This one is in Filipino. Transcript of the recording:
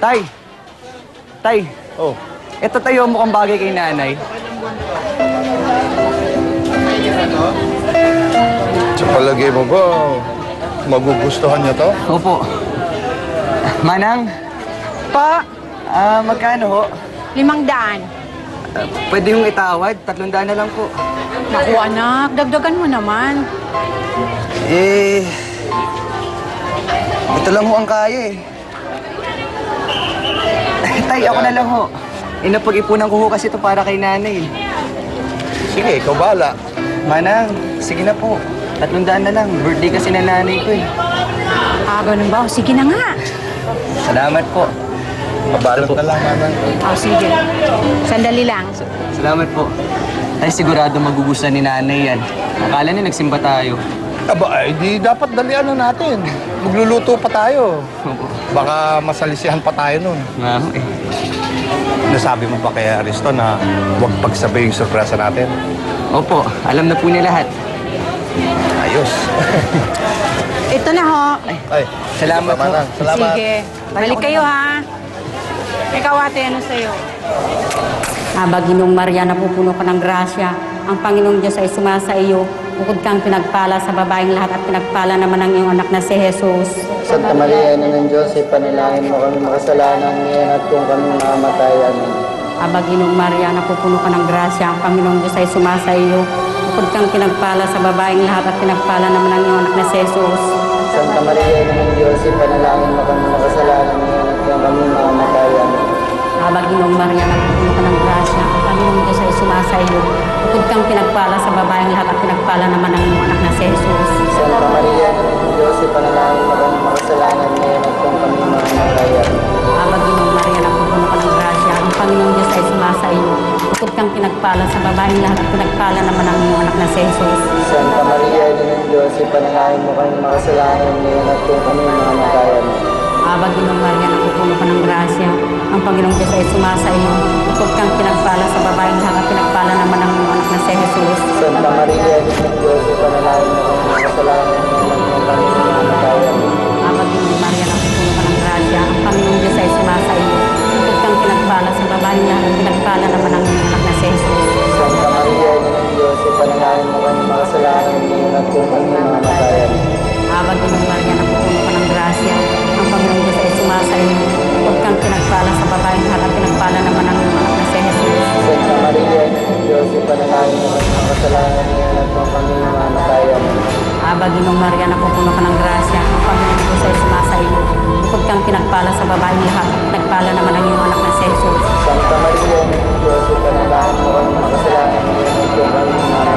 Tay! Tay! Oh. Ito tayo mukhang bagay kay nanay. Sa palagay mo ba, magugustuhan niya to? Opo. Manang? Pa, Magkano ho? 500. Pwede yung itawad, 300 na lang po. Naku anak, dagdagan mo naman. Eh... Ito lang ho ang kaya eh. Tay, ako na lang ho. Inapag-ipunan ko ho kasi ito para kay nanay. Sige, ikaw bahala. Manang, sige na po. 300 na lang. Birthday kasi na nanay ko eh. Ganun ba? O, sige na nga. Salamat po. Mabalot na lang, manang. O, sige. Sandali lang. Salamat po. Ay, sigurado magugustuhan ni nanay yan. Akala niya nagsimba tayo. Aba, ay di dapat dalian na natin. Magluluto pa tayo. Baka masalisihan pa tayo nun. Nga ho eh. Nasabi mo ba kay Aristo na huwag pagsabi yung sorpresa natin? Opo, alam na po niya lahat. Ayos. Ito na ho. Ay, Salamat po. manang. Salamat. Sige. Balik kayo ha. Ikaw ate, ano sa'yo? Ginong Maria, napupuno ka ng grasya. Ang Panginoong Diyos ay sumasa iyo. Bukod kang pinagpala sa babaeng lahat at pinagpala naman ang iyong anak na si Jesus. Santa Maria, Ina ng Diyos, ipanalangin mo kami makasalanan ngayon at kung kami mamamatay. Amen. Ginong Maria, napupuno ka ng grasya. Ang Panginoong Diyos ay sumasa iyo. Bukod kang pinagpala sa babaeng lahat at pinagpala naman ang iyong anak na si Jesus. Santa Maria, Ina ng Diyos, ipanalangin mo kami makasalanan ngayon at kung kami mamamatay. Amen. Ginong Maria, napupuno ka ng grasya. Ang Panginoong Diyos ay sumasa iyo. Bukod kang pinagpala sa babaeng lahat at pinagpala naman ang iyong anak na si Jesus. Santa Maria, Ina ng Diyos, ipanalangin mo kami makasalanan ngayon at kung kami mamamatay. Amen. Ginong Maria, napupuno ka ng grasya. Ang Panginoong Diyos ay sumasa iyo. Bukod kang pinagpala sa babaeng lahat at pinagpala naman ang iyong anak na si Jesus. Santa Maria, Ina ng Diyos, ipanalangin mo kami makasalanan ngayon at kung kami mamamatay. Amen. Ginong Maria, napupuno ka ng grasya. Ang Panginoong Diyos ay sumasa iyo. Bukod kang pinagpala sa babaeng lahat at pinagpala naman ang iyong anak na si Jesus. Santa Maria, Ina ng Diyos, ipanalangin mo kami makasalanan ngayon at kung kami mamamatay. Amen. Ginong Maria, napupuno ka ng grasya. Ang Panginoong Diyos ay sumasa iyo. Bukod kang pinagpala sa babaeng lahat at pinagpala naman ang iyong anak na si Jesus. Santa Maria, Ina ng Diyos, ipanalangin mo kami makasalanan ngayon at kung kami mamamatay. Amen. Ginong Maria, napupuno ka ng grasya. Ang Panginoong Diyos ay sumasa iyo. Bukod kang pinagpala sa babaeng lahat at pinagpala naman ang iyong anak na si Jesus. Santa Maria, Ina ng Diyos, ipanalangin mo kami makasalanan ngayon at kung kami mamamatay. Amen. Ginong Maria, napupuno ka ng grasya. Ang Panginoong Diyos ay sumasa iyo. Bukod kang pinagpala sa babaeng lahat at pinagpala naman ang iyong anak na si Jesus. Santa Maria, Ina ng Diyos, ipanalangin mo kami makasalanan ngayon at kung kami mamamatay.